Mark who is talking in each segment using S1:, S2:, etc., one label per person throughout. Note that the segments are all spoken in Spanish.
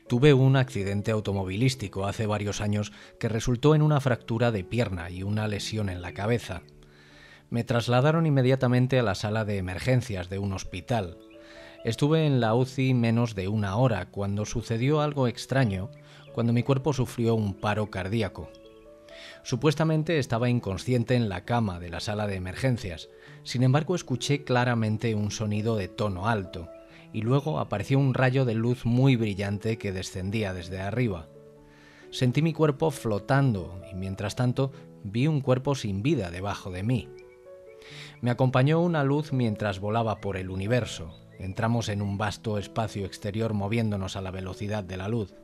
S1: Tuve un accidente automovilístico hace varios años que resultó en una fractura de pierna y una lesión en la cabeza. Me trasladaron inmediatamente a la sala de emergencias de un hospital. Estuve en la UCI menos de una hora cuando sucedió algo extraño, cuando mi cuerpo sufrió un paro cardíaco. Supuestamente estaba inconsciente en la cama de la sala de emergencias, sin embargo escuché claramente un sonido de tono alto, y luego apareció un rayo de luz muy brillante que descendía desde arriba. Sentí mi cuerpo flotando y mientras tanto vi un cuerpo sin vida debajo de mí. Me acompañó una luz mientras volaba por el universo. Entramos en un vasto espacio exterior moviéndonos a la velocidad de la luz.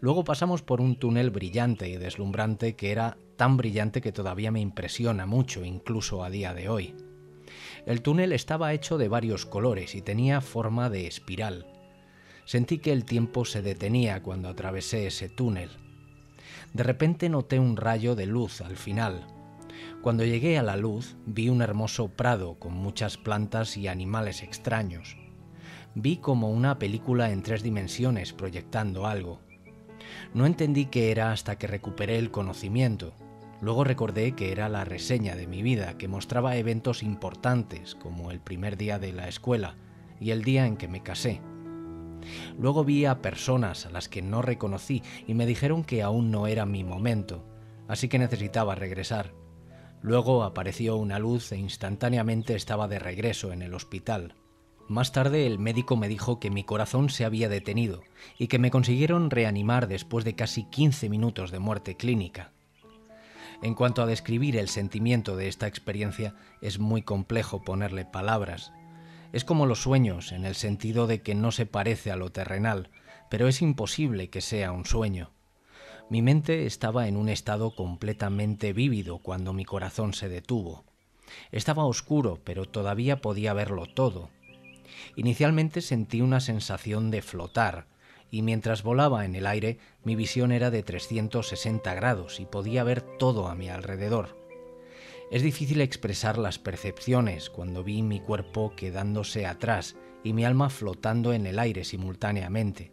S1: Luego pasamos por un túnel brillante y deslumbrante que era tan brillante que todavía me impresiona mucho, incluso a día de hoy. El túnel estaba hecho de varios colores y tenía forma de espiral. Sentí que el tiempo se detenía cuando atravesé ese túnel. De repente noté un rayo de luz al final. Cuando llegué a la luz, vi un hermoso prado con muchas plantas y animales extraños. Vi como una película en 3 dimensiones proyectando algo. No entendí qué era hasta que recuperé el conocimiento. Luego recordé que era la reseña de mi vida, que mostraba eventos importantes, como el primer día de la escuela y el día en que me casé. Luego vi a personas a las que no reconocí y me dijeron que aún no era mi momento, así que necesitaba regresar. Luego apareció una luz e instantáneamente estaba de regreso en el hospital. Más tarde el médico me dijo que mi corazón se había detenido y que me consiguieron reanimar después de casi 15 minutos de muerte clínica. En cuanto a describir el sentimiento de esta experiencia, es muy complejo ponerle palabras. Es como los sueños, en el sentido de que no se parece a lo terrenal, pero es imposible que sea un sueño. Mi mente estaba en un estado completamente vívido cuando mi corazón se detuvo. Estaba oscuro, pero todavía podía verlo todo. Inicialmente sentí una sensación de flotar, y mientras volaba en el aire, mi visión era de 360 grados y podía ver todo a mi alrededor. Es difícil expresar las percepciones cuando vi mi cuerpo quedándose atrás y mi alma flotando en el aire simultáneamente.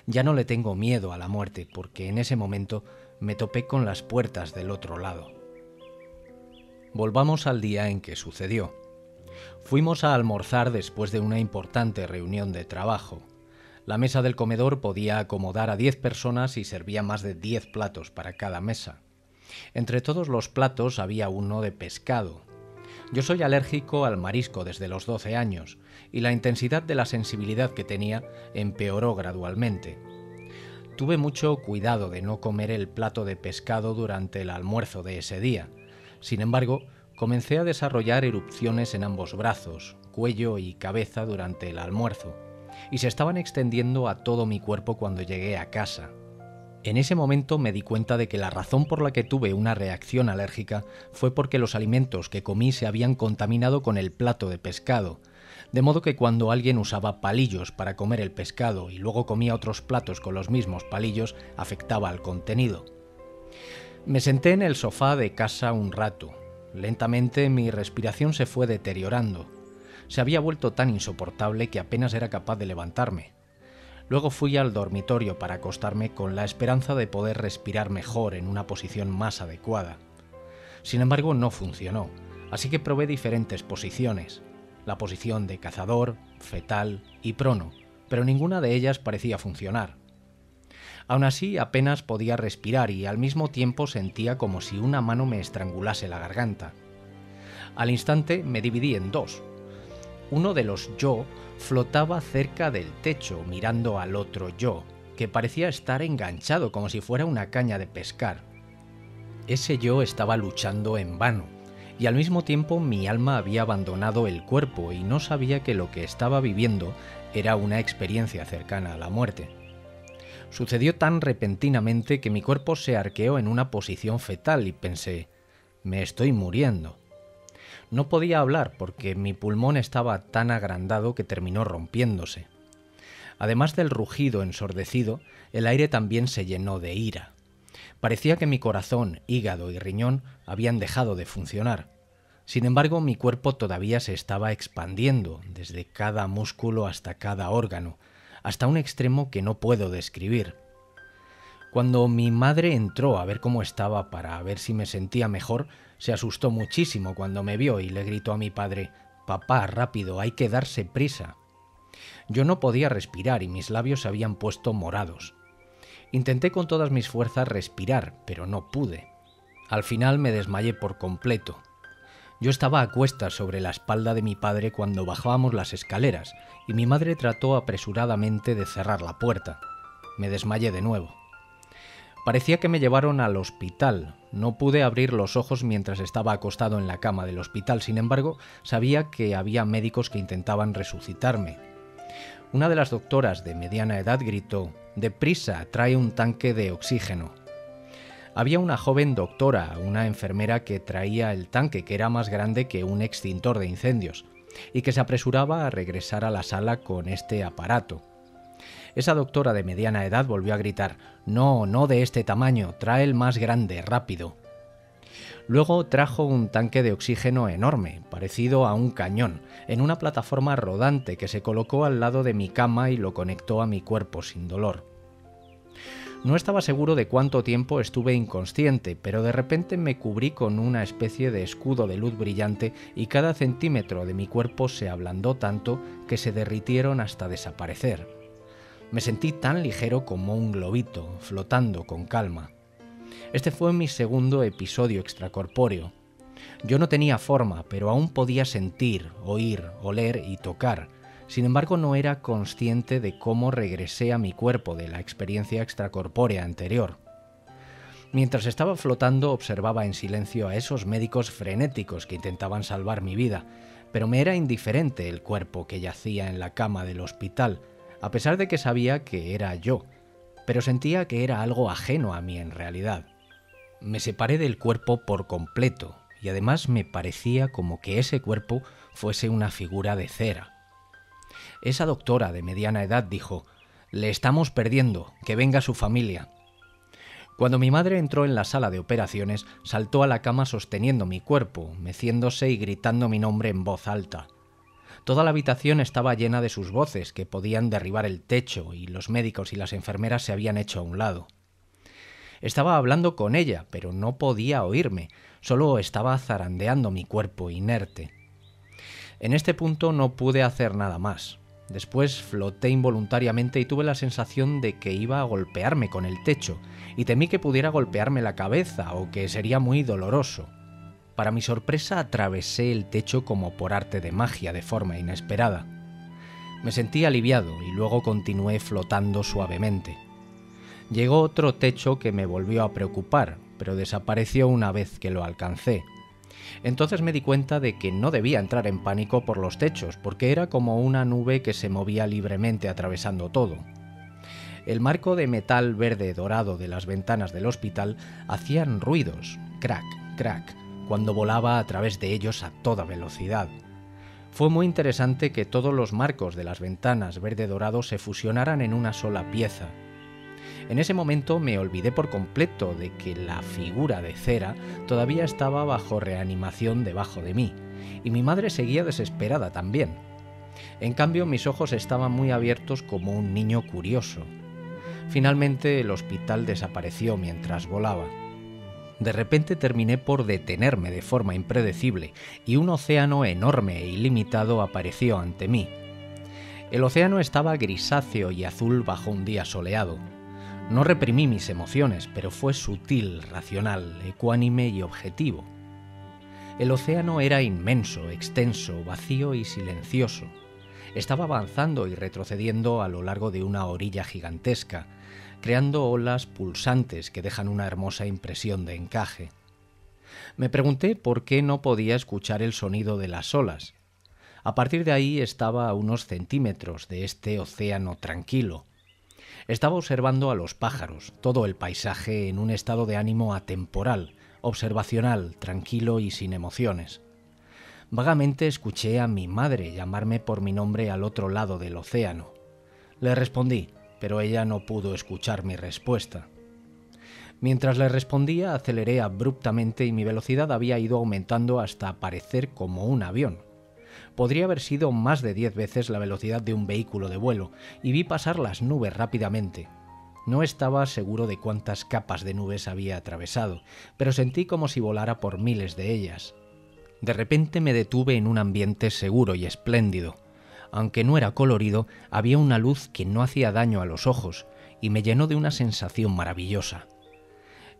S1: Ya no le tengo miedo a la muerte porque en ese momento me topé con las puertas del otro lado. Volvamos al día en que sucedió. Fuimos a almorzar después de una importante reunión de trabajo. La mesa del comedor podía acomodar a 10 personas y servía más de 10 platos para cada mesa. Entre todos los platos había uno de pescado. Yo soy alérgico al marisco desde los 12 años y la intensidad de la sensibilidad que tenía empeoró gradualmente. Tuve mucho cuidado de no comer el plato de pescado durante el almuerzo de ese día. Sin embargo, comencé a desarrollar erupciones en ambos brazos, cuello y cabeza durante el almuerzo, y se estaban extendiendo a todo mi cuerpo cuando llegué a casa. En ese momento me di cuenta de que la razón por la que tuve una reacción alérgica fue porque los alimentos que comí se habían contaminado con el plato de pescado, de modo que cuando alguien usaba palillos para comer el pescado y luego comía otros platos con los mismos palillos, afectaba al contenido. Me senté en el sofá de casa un rato. Lentamente mi respiración se fue deteriorando. Se había vuelto tan insoportable que apenas era capaz de levantarme. Luego fui al dormitorio para acostarme con la esperanza de poder respirar mejor en una posición más adecuada. Sin embargo, no funcionó, así que probé diferentes posiciones, la posición de cazador, fetal y prono, pero ninguna de ellas parecía funcionar. Aún así, apenas podía respirar y al mismo tiempo sentía como si una mano me estrangulase la garganta. Al instante me dividí en 2. Uno de los yo flotaba cerca del techo mirando al otro yo, que parecía estar enganchado como si fuera una caña de pescar. Ese yo estaba luchando en vano, y al mismo tiempo mi alma había abandonado el cuerpo y no sabía que lo que estaba viviendo era una experiencia cercana a la muerte. Sucedió tan repentinamente que mi cuerpo se arqueó en una posición fetal y pensé, me estoy muriendo. No podía hablar porque mi pulmón estaba tan agrandado que terminó rompiéndose. Además del rugido ensordecido, el aire también se llenó de ira. Parecía que mi corazón, hígado y riñón habían dejado de funcionar. Sin embargo, mi cuerpo todavía se estaba expandiendo, desde cada músculo hasta cada órgano, hasta un extremo que no puedo describir. Cuando mi madre entró a ver cómo estaba para ver si me sentía mejor, se asustó muchísimo cuando me vio y le gritó a mi padre: «Papá, rápido, hay que darse prisa». Yo no podía respirar y mis labios se habían puesto morados. Intenté con todas mis fuerzas respirar, pero no pude. Al final me desmayé por completo. Yo estaba a cuestas sobre la espalda de mi padre cuando bajábamos las escaleras y mi madre trató apresuradamente de cerrar la puerta. Me desmayé de nuevo. Parecía que me llevaron al hospital. No pude abrir los ojos mientras estaba acostado en la cama del hospital. Sin embargo, sabía que había médicos que intentaban resucitarme. Una de las doctoras de mediana edad gritó: «Deprisa, trae un tanque de oxígeno». Había una joven doctora, una enfermera que traía el tanque, que era más grande que un extintor de incendios, y que se apresuraba a regresar a la sala con este aparato. Esa doctora de mediana edad volvió a gritar: «No, no de este tamaño, trae el más grande, rápido». Luego trajo un tanque de oxígeno enorme, parecido a un cañón, en una plataforma rodante que se colocó al lado de mi cama y lo conectó a mi cuerpo sin dolor. No estaba seguro de cuánto tiempo estuve inconsciente, pero de repente me cubrí con una especie de escudo de luz brillante y cada centímetro de mi cuerpo se ablandó tanto que se derritieron hasta desaparecer. Me sentí tan ligero como un globito, flotando con calma. Este fue mi segundo episodio extracorpóreo. Yo no tenía forma, pero aún podía sentir, oír, oler y tocar. Sin embargo, no era consciente de cómo regresé a mi cuerpo de la experiencia extracorpórea anterior. Mientras estaba flotando, observaba en silencio a esos médicos frenéticos que intentaban salvar mi vida, pero me era indiferente el cuerpo que yacía en la cama del hospital, a pesar de que sabía que era yo, pero sentía que era algo ajeno a mí en realidad. Me separé del cuerpo por completo, y además me parecía como que ese cuerpo fuese una figura de cera. Esa doctora de mediana edad dijo: «Le estamos perdiendo, que venga su familia». Cuando mi madre entró en la sala de operaciones, saltó a la cama sosteniendo mi cuerpo, meciéndose y gritando mi nombre en voz alta. Toda la habitación estaba llena de sus voces, que podían derribar el techo, y los médicos y las enfermeras se habían hecho a un lado. Estaba hablando con ella, pero no podía oírme, solo estaba zarandeando mi cuerpo inerte. En este punto no pude hacer nada más. Después floté involuntariamente y tuve la sensación de que iba a golpearme con el techo, y temí que pudiera golpearme la cabeza o que sería muy doloroso. Para mi sorpresa, atravesé el techo como por arte de magia de forma inesperada. Me sentí aliviado y luego continué flotando suavemente. Llegó otro techo que me volvió a preocupar, pero desapareció una vez que lo alcancé. Entonces me di cuenta de que no debía entrar en pánico por los techos, porque era como una nube que se movía libremente atravesando todo. El marco de metal verde dorado de las ventanas del hospital hacían ruidos, crack, crack, cuando volaba a través de ellos a toda velocidad. Fue muy interesante que todos los marcos de las ventanas verde dorado se fusionaran en una sola pieza. En ese momento me olvidé por completo de que la figura de cera todavía estaba bajo reanimación debajo de mí, y mi madre seguía desesperada también. En cambio, mis ojos estaban muy abiertos como un niño curioso. Finalmente, el hospital desapareció mientras volaba. De repente terminé por detenerme de forma impredecible, y un océano enorme e ilimitado apareció ante mí. El océano estaba grisáceo y azul bajo un día soleado. No reprimí mis emociones, pero fue sutil, racional, ecuánime y objetivo. El océano era inmenso, extenso, vacío y silencioso. Estaba avanzando y retrocediendo a lo largo de una orilla gigantesca, creando olas pulsantes que dejan una hermosa impresión de encaje. Me pregunté por qué no podía escuchar el sonido de las olas. A partir de ahí estaba a unos centímetros de este océano tranquilo. Estaba observando a los pájaros, todo el paisaje en un estado de ánimo atemporal, observacional, tranquilo y sin emociones. Vagamente escuché a mi madre llamarme por mi nombre al otro lado del océano. Le respondí, pero ella no pudo escuchar mi respuesta. Mientras le respondía, aceleré abruptamente y mi velocidad había ido aumentando hasta parecer como un avión. Podría haber sido más de 10 veces la velocidad de un vehículo de vuelo, y vi pasar las nubes rápidamente. No estaba seguro de cuántas capas de nubes había atravesado, pero sentí como si volara por miles de ellas. De repente me detuve en un ambiente seguro y espléndido. Aunque no era colorido, había una luz que no hacía daño a los ojos y me llenó de una sensación maravillosa.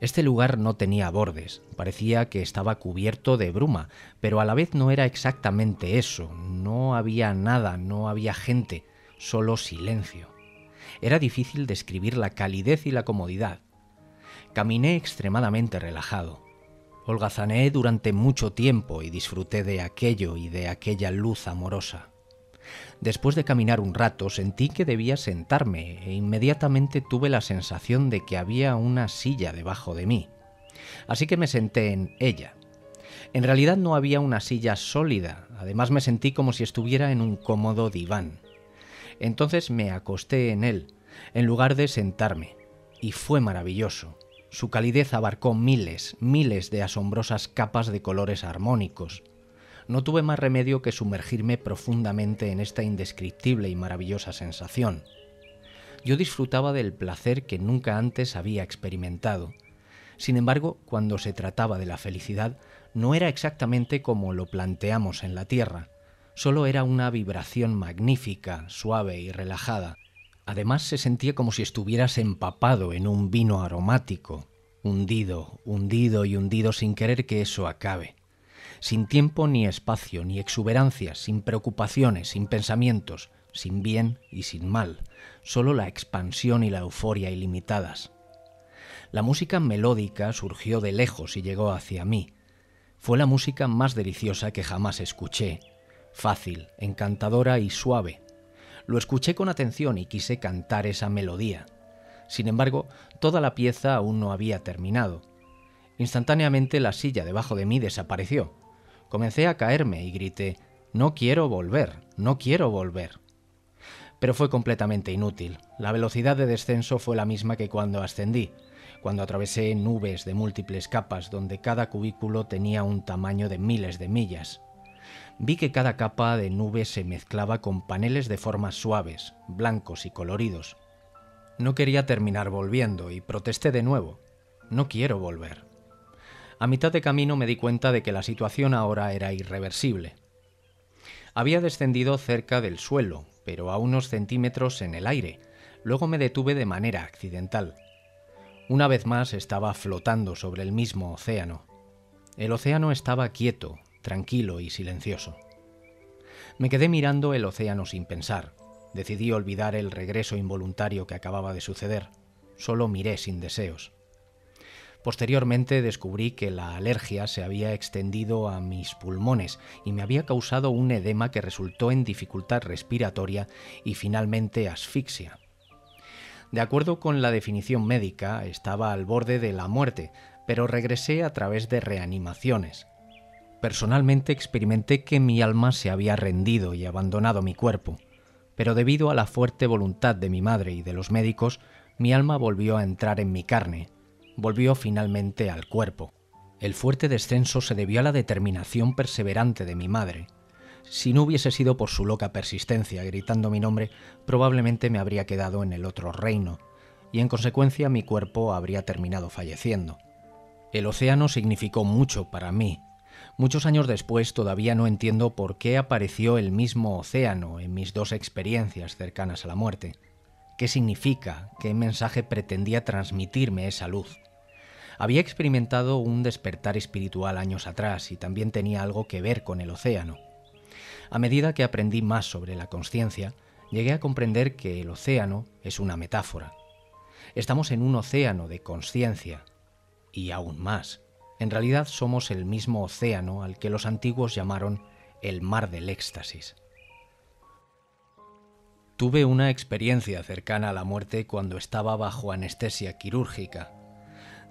S1: Este lugar no tenía bordes, parecía que estaba cubierto de bruma, pero a la vez no era exactamente eso. No había nada, no había gente, solo silencio. Era difícil describir la calidez y la comodidad. Caminé extremadamente relajado. Holgazaneé durante mucho tiempo y disfruté de aquello y de aquella luz amorosa. Después de caminar un rato sentí que debía sentarme e inmediatamente tuve la sensación de que había una silla debajo de mí. Así que me senté en ella. En realidad no había una silla sólida, además me sentí como si estuviera en un cómodo diván. Entonces me acosté en él, en lugar de sentarme, y fue maravilloso. Su calidez abarcó miles de asombrosas capas de colores armónicos. No tuve más remedio que sumergirme profundamente en esta indescriptible y maravillosa sensación. Yo disfrutaba del placer que nunca antes había experimentado. Sin embargo, cuando se trataba de la felicidad, no era exactamente como lo planteamos en la Tierra. Solo era una vibración magnífica, suave y relajada. Además, se sentía como si estuvieras empapado en un vino aromático, hundido y hundido sin querer que eso acabe. Sin tiempo ni espacio, ni exuberancias, sin preocupaciones, sin pensamientos, sin bien y sin mal, solo la expansión y la euforia ilimitadas. La música melódica surgió de lejos y llegó hacia mí. Fue la música más deliciosa que jamás escuché, fácil, encantadora y suave. Lo escuché con atención y quise cantar esa melodía. Sin embargo, toda la pieza aún no había terminado. Instantáneamente la silla debajo de mí desapareció. Comencé a caerme y grité: «No quiero volver, no quiero volver». Pero fue completamente inútil. La velocidad de descenso fue la misma que cuando ascendí, cuando atravesé nubes de múltiples capas donde cada cubículo tenía un tamaño de miles de millas. Vi que cada capa de nubes se mezclaba con paneles de formas suaves, blancos y coloridos. No quería terminar volviendo y protesté de nuevo: «No quiero volver». A mitad de camino me di cuenta de que la situación ahora era irreversible. Había descendido cerca del suelo, pero a unos centímetros en el aire. Luego me detuve de manera accidental. Una vez más estaba flotando sobre el mismo océano. El océano estaba quieto, tranquilo y silencioso. Me quedé mirando el océano sin pensar. Decidí olvidar el regreso involuntario que acababa de suceder. Solo miré sin deseos. Posteriormente descubrí que la alergia se había extendido a mis pulmones y me había causado un edema que resultó en dificultad respiratoria y finalmente asfixia. De acuerdo con la definición médica, estaba al borde de la muerte, pero regresé a través de reanimaciones. Personalmente experimenté que mi alma se había rendido y abandonado mi cuerpo, pero debido a la fuerte voluntad de mi madre y de los médicos, mi alma volvió a entrar en mi carne. Volvió finalmente al cuerpo. El fuerte descenso se debió a la determinación perseverante de mi madre. Si no hubiese sido por su loca persistencia gritando mi nombre, probablemente me habría quedado en el otro reino, y en consecuencia mi cuerpo habría terminado falleciendo. El océano significó mucho para mí. Muchos años después todavía no entiendo por qué apareció el mismo océano en mis dos experiencias cercanas a la muerte. ¿Qué significa? ¿Qué mensaje pretendía transmitirme esa luz? Había experimentado un despertar espiritual años atrás y también tenía algo que ver con el océano. A medida que aprendí más sobre la consciencia, llegué a comprender que el océano es una metáfora. Estamos en un océano de consciencia. Y aún más, en realidad somos el mismo océano al que los antiguos llamaron el mar del éxtasis. Tuve una experiencia cercana a la muerte cuando estaba bajo anestesia quirúrgica.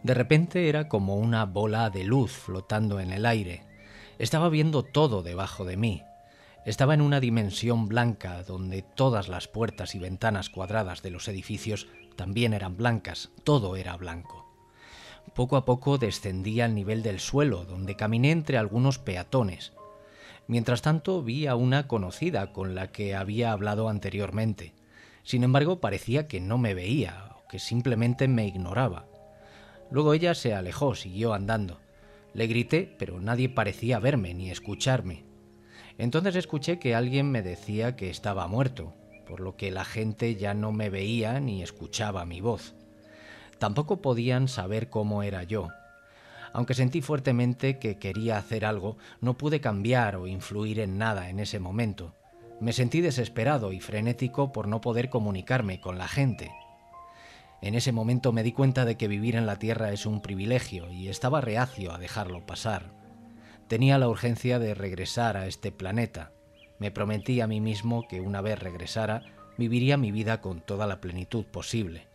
S1: De repente era como una bola de luz flotando en el aire. Estaba viendo todo debajo de mí. Estaba en una dimensión blanca donde todas las puertas y ventanas cuadradas de los edificios también eran blancas, todo era blanco. Poco a poco descendí al nivel del suelo, donde caminé entre algunos peatones. Mientras tanto vi a una conocida con la que había hablado anteriormente. Sin embargo, parecía que no me veía o que simplemente me ignoraba. Luego ella se alejó, siguió andando. Le grité, pero nadie parecía verme ni escucharme. Entonces escuché que alguien me decía que estaba muerto, por lo que la gente ya no me veía ni escuchaba mi voz. Tampoco podían saber cómo era yo. Aunque sentí fuertemente que quería hacer algo, no pude cambiar o influir en nada en ese momento. Me sentí desesperado y frenético por no poder comunicarme con la gente. En ese momento me di cuenta de que vivir en la Tierra es un privilegio y estaba reacio a dejarlo pasar. Tenía la urgencia de regresar a este planeta. Me prometí a mí mismo que una vez regresara, viviría mi vida con toda la plenitud posible.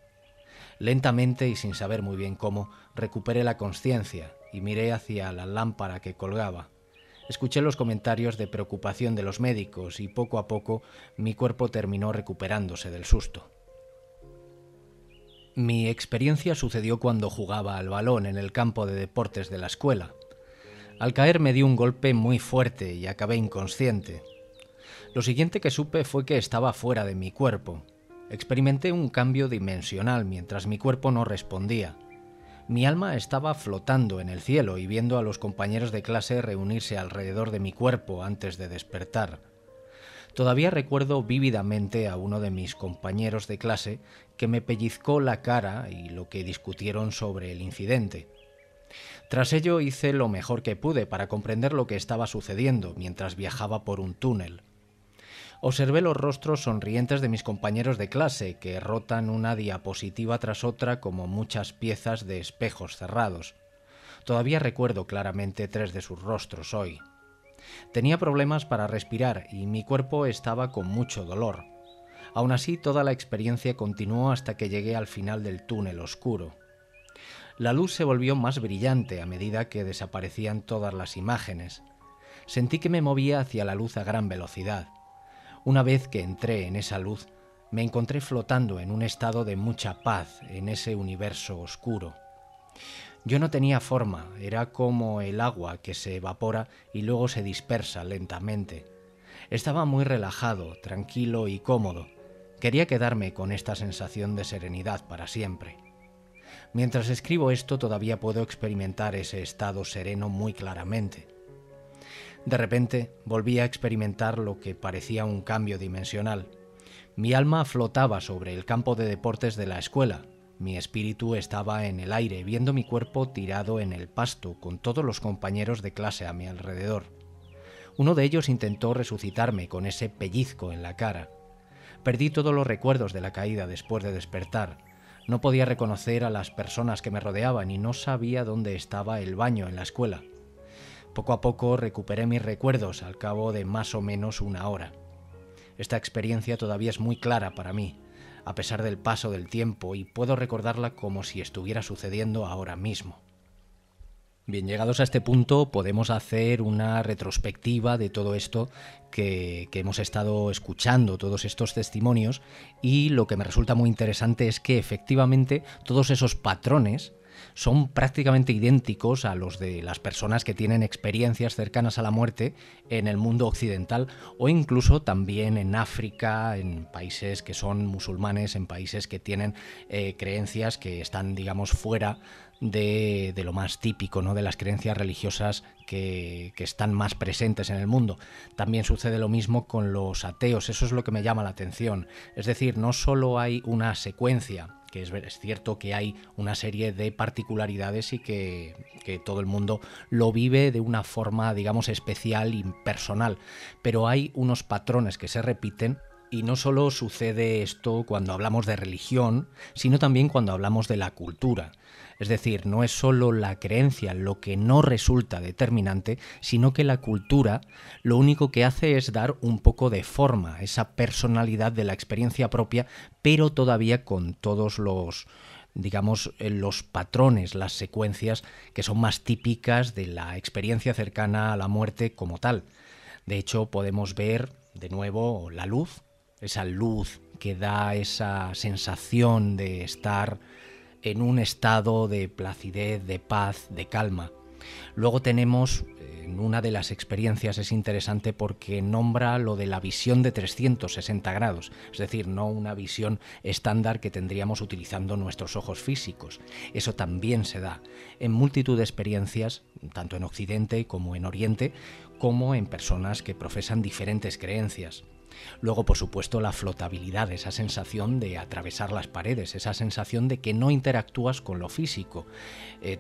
S1: Lentamente y sin saber muy bien cómo, recuperé la consciencia y miré hacia la lámpara que colgaba. Escuché los comentarios de preocupación de los médicos y poco a poco mi cuerpo terminó recuperándose del susto. Mi experiencia sucedió cuando jugaba al balón en el campo de deportes de la escuela. Al caer me di un golpe muy fuerte y acabé inconsciente. Lo siguiente que supe fue que estaba fuera de mi cuerpo. Experimenté un cambio dimensional mientras mi cuerpo no respondía. Mi alma estaba flotando en el cielo y viendo a los compañeros de clase reunirse alrededor de mi cuerpo antes de despertar. Todavía recuerdo vívidamente a uno de mis compañeros de clase que me pellizcó la cara y lo que discutieron sobre el incidente. Tras ello hice lo mejor que pude para comprender lo que estaba sucediendo mientras viajaba por un túnel. Observé los rostros sonrientes de mis compañeros de clase que rotan una diapositiva tras otra como muchas piezas de espejos cerrados. Todavía recuerdo claramente 3 de sus rostros hoy. Tenía problemas para respirar y mi cuerpo estaba con mucho dolor. Aún así, toda la experiencia continuó hasta que llegué al final del túnel oscuro. La luz se volvió más brillante a medida que desaparecían todas las imágenes. Sentí que me movía hacia la luz a gran velocidad. Una vez que entré en esa luz, me encontré flotando en un estado de mucha paz en ese universo oscuro. Yo no tenía forma, era como el agua que se evapora y luego se dispersa lentamente. Estaba muy relajado, tranquilo y cómodo. Quería quedarme con esta sensación de serenidad para siempre. Mientras escribo esto todavía puedo experimentar ese estado sereno muy claramente. De repente volví a experimentar lo que parecía un cambio dimensional. Mi alma flotaba sobre el campo de deportes de la escuela. Mi espíritu estaba en el aire, viendo mi cuerpo tirado en el pasto, con todos los compañeros de clase a mi alrededor. Uno de ellos intentó resucitarme con ese pellizco en la cara. Perdí todos los recuerdos de la caída después de despertar. No podía reconocer a las personas que me rodeaban y no sabía dónde estaba el baño en la escuela. Poco a poco recuperé mis recuerdos al cabo de más o menos 1 hora. Esta experiencia todavía es muy clara para mí, a pesar del paso del tiempo, y puedo recordarla como si estuviera sucediendo ahora mismo. Bien, llegados a este punto podemos hacer una retrospectiva de todo esto que hemos estado escuchando, todos estos testimonios, y lo que me resulta muy interesante es que efectivamente todos esos patrones son prácticamente idénticos a los de las personas que tienen experiencias cercanas a la muerte en el mundo occidental o incluso también en África, en países que son musulmanes, en países que tienen creencias que están, digamos, fuera de lo más típico, ¿no?, de las creencias religiosas que están más presentes en el mundo. También sucede lo mismo con los ateos, eso es lo que me llama la atención. Es decir, no solo hay una secuencia, que es cierto que hay una serie de particularidades y que todo el mundo lo vive de una forma, digamos, especial y personal, pero hay unos patrones que se repiten. Y no solo sucede esto cuando hablamos de religión, sino también cuando hablamos de la cultura. Es decir, no es solo la creencia lo que no resulta determinante, sino que la cultura lo único que hace es dar un poco de forma, esa personalidad de la experiencia propia, pero todavía con todos los, digamos, los patrones, las secuencias que son más típicas de la experiencia cercana a la muerte como tal. De hecho, podemos ver de nuevo la luz, esa luz que da esa sensación de estar en un estado de placidez, de paz, de calma. Luego tenemos, en una de las experiencias es interesante porque nombra lo de la visión de 360 grados, es decir, no una visión estándar que tendríamos utilizando nuestros ojos físicos. Eso también se da en multitud de experiencias, tanto en Occidente como en Oriente, como en personas que profesan diferentes creencias. Luego, por supuesto, la flotabilidad, esa sensación de atravesar las paredes, esa sensación de que no interactúas con lo físico.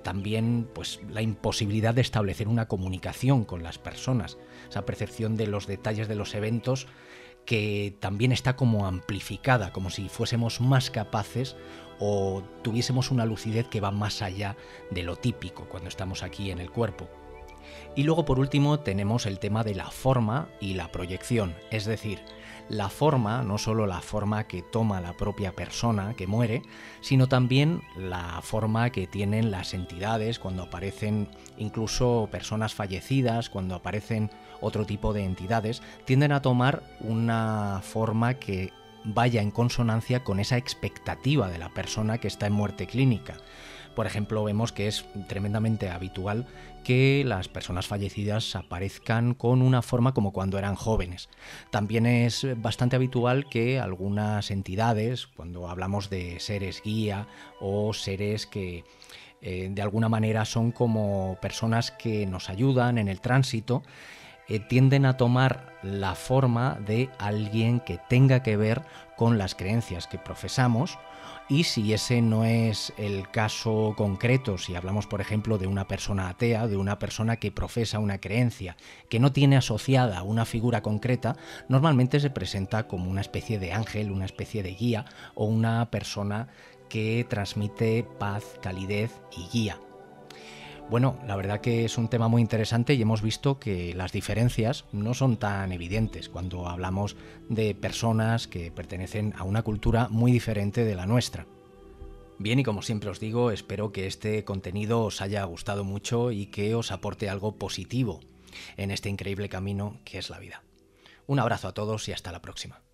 S1: También, pues, la imposibilidad de establecer una comunicación con las personas, esa percepción de los detalles de los eventos que también está como amplificada, como si fuésemos más capaces o tuviésemos una lucidez que va más allá de lo típico cuando estamos aquí en el cuerpo. Y luego, por último, tenemos el tema de la forma y la proyección, es decir, la forma, no solo la forma que toma la propia persona que muere, sino también la forma que tienen las entidades cuando aparecen incluso personas fallecidas, cuando aparecen otro tipo de entidades, tienden a tomar una forma que vaya en consonancia con esa expectativa de la persona que está en muerte clínica. Por ejemplo, vemos que es tremendamente habitual que las personas fallecidas aparezcan con una forma como cuando eran jóvenes. También es bastante habitual que algunas entidades, cuando hablamos de seres guía o seres que de alguna manera son como personas que nos ayudan en el tránsito, tienden a tomar la forma de alguien que tenga que ver con las creencias que profesamos. Y si ese no es el caso concreto, si hablamos por ejemplo de una persona atea, de una persona que profesa una creencia que no tiene asociada una figura concreta, normalmente se presenta como una especie de ángel, una especie de guía o una persona que transmite paz, calidez y guía. Bueno, la verdad que es un tema muy interesante y hemos visto que las diferencias no son tan evidentes cuando hablamos de personas que pertenecen a una cultura muy diferente de la nuestra. Bien, y como siempre os digo, espero que este contenido os haya gustado mucho y que os aporte algo positivo en este increíble camino que es la vida. Un abrazo a todos y hasta la próxima.